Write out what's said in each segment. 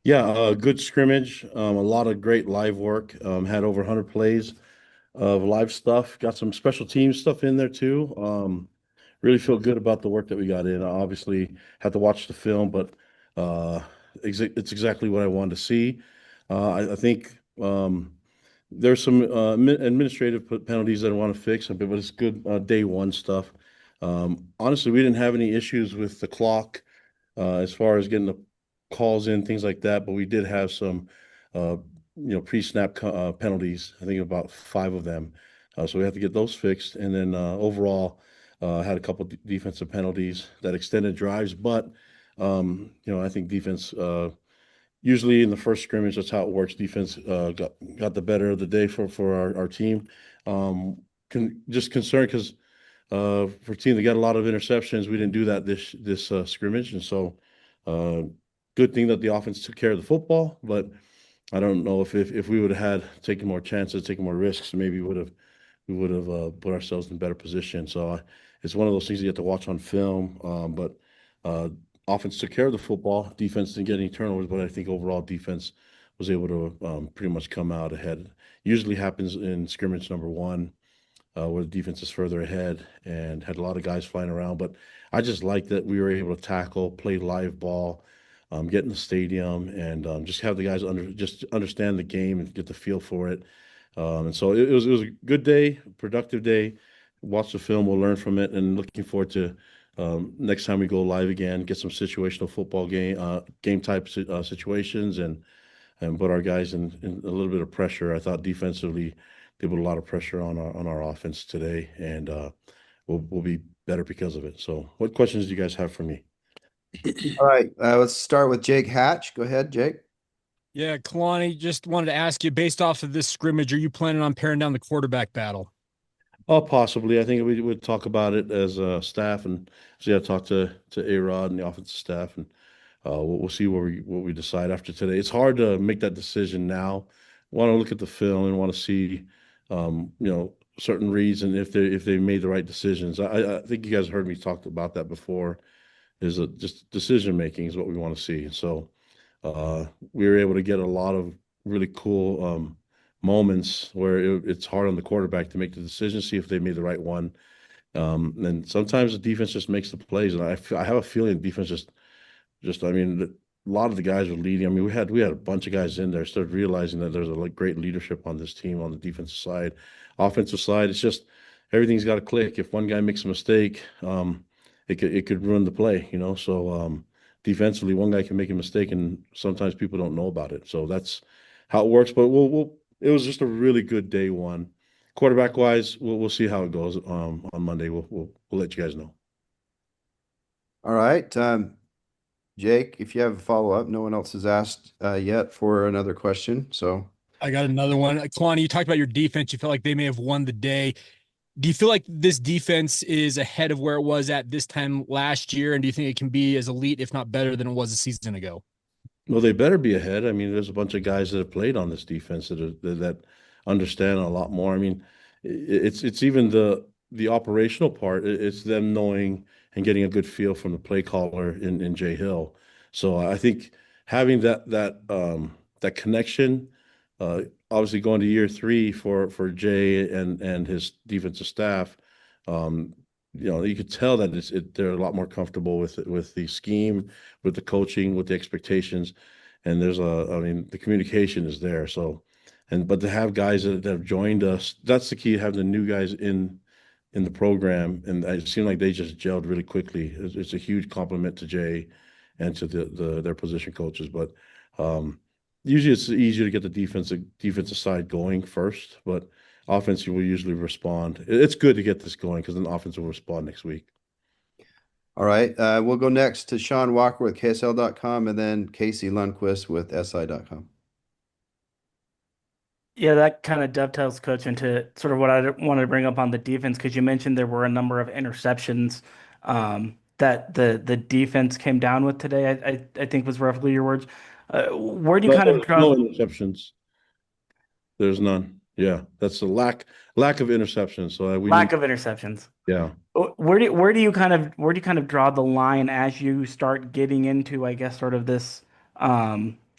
Yeah, good scrimmage. A lot of great live work. Had over 100 plays of live stuff. Got some special team stuff in there too. Really feel good about the work that we got in. I obviously had to watch the film, but uh, it's exactly what I wanted to see. I think there's some administrative penalties that I want to fix, but it's good day one stuff. Honestly, we didn't have any issues with the clock as far as getting the calls in, things like that. But we did have some, uh, pre-snap penalties. I think about five of them. So we have to get those fixed. And then overall, had a couple defensive penalties that extended drives. But I think defense usually in the first scrimmage, that's how it works. Defense got the better of the day for our team. Just concerned because for a team that got a lot of interceptions, we didn't do that this scrimmage, and so uh, good thing that the offense took care of the football. But I don't know if we would have had taken more chances, taken more risks, maybe we would have put ourselves in a better position. So it's one of those things you have to watch on film. But uh, offense took care of the football. Defense didn't get any turnovers, but I think overall defense was able to pretty much come out ahead. Usually happens in scrimmage number one, where the defense is further ahead and had a lot of guys flying around. But I just like that we were able to tackle, play live ball, get in the stadium, and just have the guys just understand the game and get the feel for it. And so it was a good day, productive day. Watch the film, we'll learn from it, and looking forward to next time we go live again, get some situational football game type situations, and put our guys in a little bit of pressure. I thought defensively they put a lot of pressure on our offense today, and we'll be better because of it. So, what questions do you guys have for me? All right, let's start with Jake Hatch. Go ahead, Jake. Yeah, Kalani, just wanted to ask you, based off of this scrimmage, are you planning on paring down the quarterback battle? Oh, possibly. I think we would talk about it as a staff, and so yeah, talk to A-Rod and the offensive staff, and we'll see what we decide after today. It's hard to make that decision now. Want to look at the film and want to see, certain reads and if they made the right decisions. I think you guys heard me talk about that before. Is just decision making is what we want to see. So we were able to get a lot of really cool moments where it's hard on the quarterback to make the decision, see if they made the right one. And sometimes the defense just makes the plays, and I have a feeling the defense just I mean, a lot of the guys were leading. I mean, we had a bunch of guys in there. Started realizing that there's a great leadership on this team on the defensive side, offensive side. It's just everything's got to click. If one guy makes a mistake, it could ruin the play. So defensively, one guy can make a mistake, and sometimes people don't know about it. So that's how it works. But we'll it was just a really good day one. Quarterback wise, we'll see how it goes on Monday. We'll let you guys know. All right, Jake, if you have a follow-up, no one else has asked yet for another question. So, I got another one. Kalani, you talked about your defense. You felt like they may have won the day. Do you feel like this defense is ahead of where it was at this time last year? And do you think it can be as elite, if not better, than it was a season ago? Well, they better be ahead. I mean, there's a bunch of guys that have played on this defense that understand a lot more. I mean, it's even the operational part. It's them knowing and getting a good feel from the play caller in Jay Hill. So I think having that connection, uh, obviously going to year three for Jay and his defensive staff, um, you could tell that they're a lot more comfortable with the scheme, with the coaching, with the expectations, and I mean, the communication is there. So, but to have guys that have joined us, that's the key. Having the new guys in the program, and it seemed like they just gelled really quickly. It's a huge compliment to Jay and to their position coaches. But um, usually, it's easier to get the defensive side going first, but offense will usually respond. It's good to get this going because then offense will respond next week. all right, we'll go next to Sean Walker with KSL.com and then Casey Lundquist with SI.com. Yeah, that kind of dovetails, Coach, into sort of what I wanted to bring up on the defense because you mentioned there were a number of interceptions that the defense came down with today. I think was roughly your words. Where do you No, kind of draw no interceptions. There's none. Yeah, that's a lack of interceptions. So we lack need. of interceptions? Yeah. Where do you kind of draw the line as you start getting into, I guess, sort of this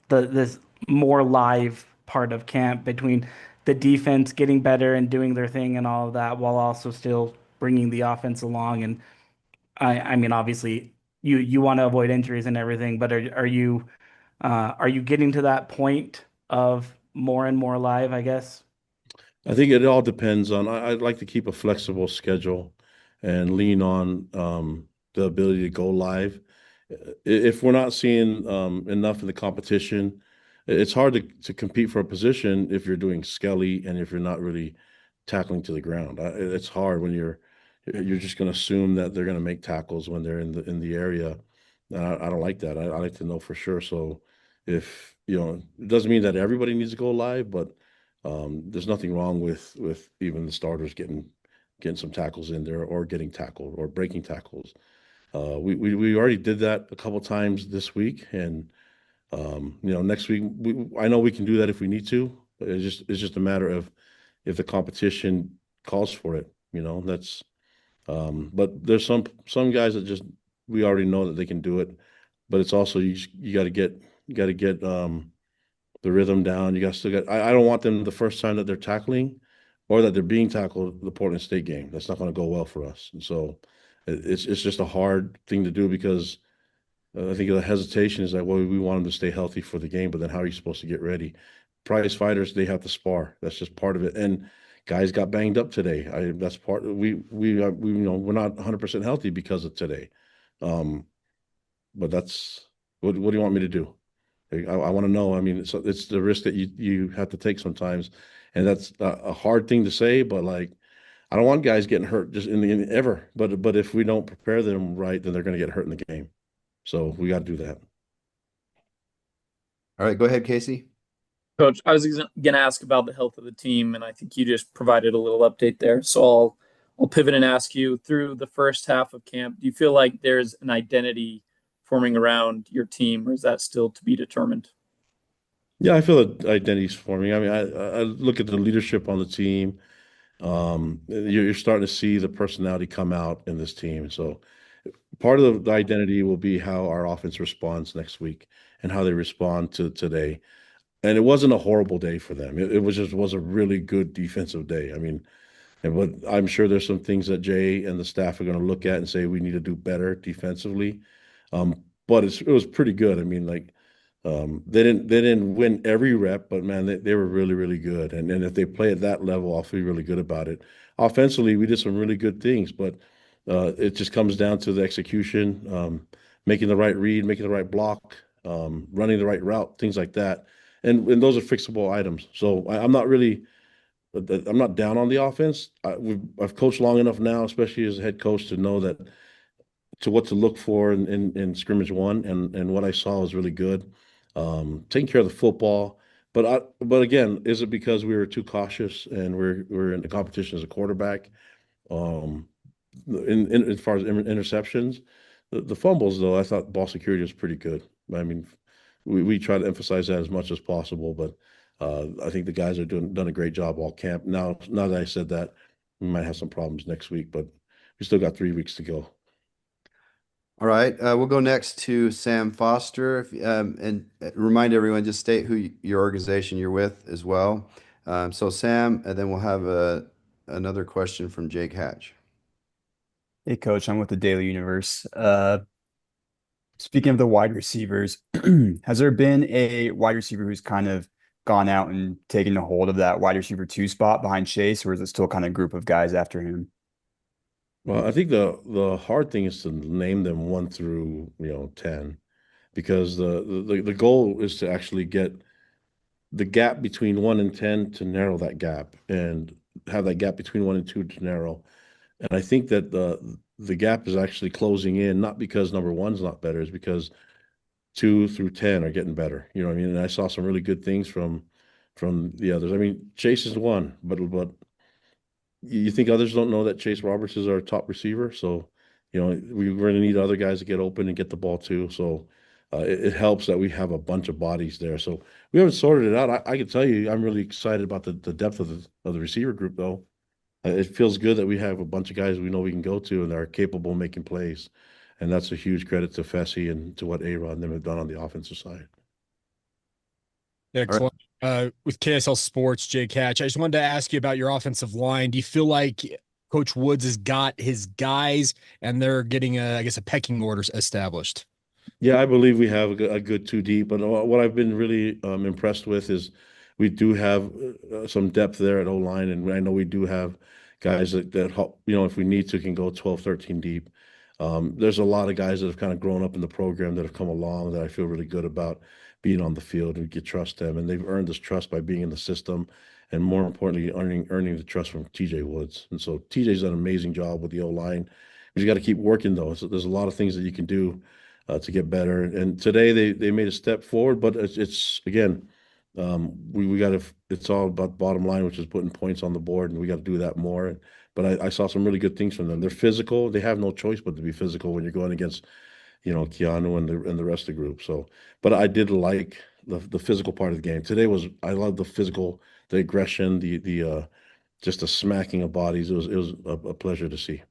this more live part of camp between the defense getting better and doing their thing and all of that, while also still bringing the offense along. And I mean, obviously, you want to avoid injuries and everything, but are you getting to that point of more and more live, I guess? I think it all depends on. I'd like to keep a flexible schedule and lean on the ability to go live. If we're not seeing enough in the competition, it's hard to compete for a position if you're doing skelly and if you're not really tackling to the ground. It's hard when you're just going to assume that they're going to make tackles when they're in the area. I don't like that. I like to know for sure. So if it doesn't mean that everybody needs to go live, but there's nothing wrong with even the starters getting some tackles in there or getting tackled or breaking tackles. We already did that a couple times this week, and next week I know we can do that if we need to. It's just a matter of if the competition calls for it. That's but there's some guys that just we already know that they can do it, but it's also you got to get the rhythm down. You got still got. I don't want them the first time that they're tackling or that they're being tackled the Portland State game. That's not going to go well for us. And so it's just a hard thing to do because I think the hesitation is like, well, we want them to stay healthy for the game, but then how are you supposed to get ready? Prize fighters, they have to spar. That's just part of it. And guys got banged up today. That's part. We're not 100% healthy because of today. Um, but that's what do you want me to do? I want to know. I mean, it's the risk that you have to take sometimes, and that's a hard thing to say. But like, I don't want guys getting hurt just ever. But if we don't prepare them right, then they're going to get hurt in the game. So we got to do that. All right, go ahead, Casey. Coach, I was going to ask about the health of the team, and I think you just provided a little update there. So I'll pivot and ask you, through the first half of camp, do you feel like there's an identity forming around your team, or is that still to be determined? Yeah, I feel that identity's forming. I mean, I look at the leadership on the team. You're starting to see the personality come out in this team. So part of the identity will be how our offense responds next week and how they respond to today. And it wasn't a horrible day for them. It was a really good defensive day. I mean, but I'm sure there's some things that Jay and the staff are going to look at and say we need to do better defensively. But it was pretty good. I mean, like they didn't win every rep, but man, they were really, really good. And then if they play at that level, I'll feel really good about it. Offensively, we did some really good things, but it just comes down to the execution, making the right read, making the right block, running the right route, things like that. And those are fixable items. So I'm not down on the offense. I've coached long enough now, especially as a head coach, to know that to what to look for in scrimmage one, and what I saw was really good. Taking care of the football, but again, is it because we were too cautious and we're in the competition as a quarterback? Um, in as far as interceptions, the fumbles though, I thought ball security was pretty good. I mean, we try to emphasize that as much as possible, but I think the guys are done a great job all camp. Now that I said that, we might have some problems next week, but we still got 3 weeks to go. All right, we'll go next to Sam Foster, and remind everyone, just state who your organization you're with as well. So Sam, and then we'll have another question from Jake Hatch. Hey, Coach, I'm with the Daily Universe. Speaking of the wide receivers, has there been a wide receiver who's kind of gone out and taken a hold of that wide receiver 2 spot behind Chase, or is it still kind of a group of guys after him? Well, I think the hard thing is to name them 1 through 10, because the goal is to actually get the gap between 1 and 10 to narrow that gap and have that gap between 1 and 2 to narrow. And I think that the gap is actually closing in, not because number 1's not better, it's because 2 through 10 are getting better. You know what I mean? And I saw some really good things from the others. I mean, Chase is one, but you think others don't know that Chase Roberts is our top receiver? So, we're going to need other guys to get open and get the ball too. So, it helps that we have a bunch of bodies there. So we haven't sorted it out. I can tell you, I'm really excited about the depth of the receiver group, though. It feels good that we have a bunch of guys we know we can go to and are capable of making plays. And that's a huge credit to Fessy and to what A-Rod and them have done on the offensive side. Yeah, All right. with KSL Sports, Jay Catch, I just wanted to ask you about your offensive line. Do you feel like Coach Woods has got his guys and they're getting I guess, a pecking order established? Yeah, I believe we have a good two deep. But what I've been really impressed with is we do have some depth there at O line, and I know we do have guys that help, if we need to, can go 12, 13 deep. There's a lot of guys that have kind of grown up in the program that have come along that I feel really good about being on the field. We can trust them, and they've earned this trust by being in the system, and more importantly, earning the trust from TJ Woods. And so TJ's done an amazing job with the O line. But you got to keep working though. So there's a lot of things that you can do to get better. And today they made a step forward, but it's again, we got to. It's all about bottom line, which is putting points on the board, and we got to do that more. But I saw some really good things from them. They're physical. They have no choice but to be physical when you're going against, Keanu and the rest of the group. So, but I did like the physical part of the game. Today was I love the physical, the aggression, the just the smacking of bodies. It was a pleasure to see.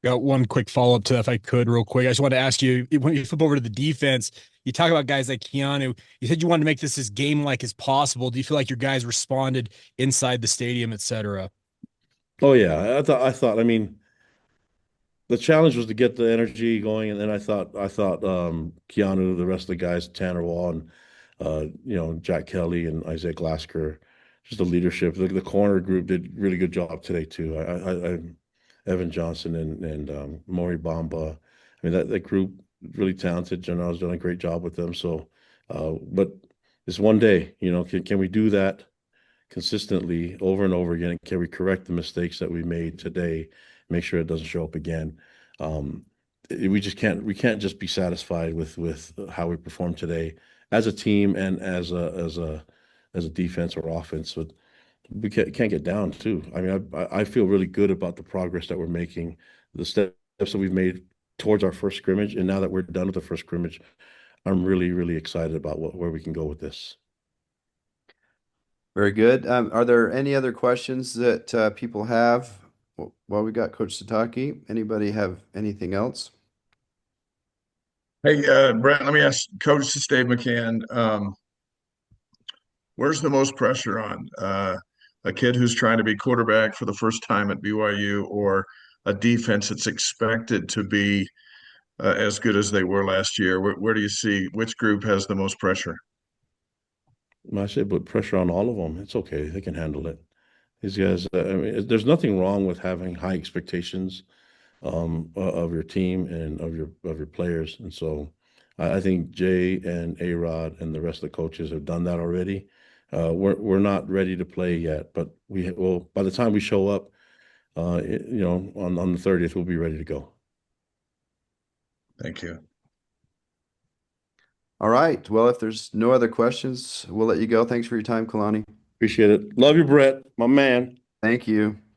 Got one quick follow up to that, if I could, real quick. I just wanted to ask you when you flip over to the defense, you talk about guys like Keanu. You said you wanted to make this as game like as possible. Do you feel like your guys responded inside the stadium, et cetera? Oh yeah, I thought. I mean, the challenge was to get the energy going, and then I thought Keanu, the rest of the guys, Tanner Wall, and Jack Kelly and Isaiah Glasker, just the leadership. The corner group did a really good job today too. I Evan Johnson and Maury Bamba. I mean that group really talented. Janelle's done a great job with them. So, but it's one day. Can we do that consistently over and over again? Can we correct the mistakes that we made today? Make sure it doesn't show up again. Um, we can't just be satisfied with how we perform today as a team and as a defense or offense. But we can't get down too. I mean, I feel really good about the progress that we're making, the steps that we've made towards our first scrimmage, and now that we're done with the first scrimmage, I'm really really excited about where we can go with this. Very good. Are there any other questions that people have? While we got Coach Sitake, anybody have anything else? Hey, Brett, let me ask Coach Dave McCann, where's the most pressure on a kid who's trying to be quarterback for the first time at BYU or a defense that's expected to be as good as they were last year? Where do you see which group has the most pressure? I say put pressure on all of them. It's okay. They can handle it. These guys, I mean, there's nothing wrong with having high expectations of your team and of your players. And so I think Jay and A-Rod and the rest of the coaches have done that already. We're not ready to play yet, but we will by the time we show up, on the 30th, we'll be ready to go. Thank you. All right. Well, if there's no other questions, we'll let you go. Thanks for your time, Kalani. Appreciate it. Love you, Brett, my man. Thank you.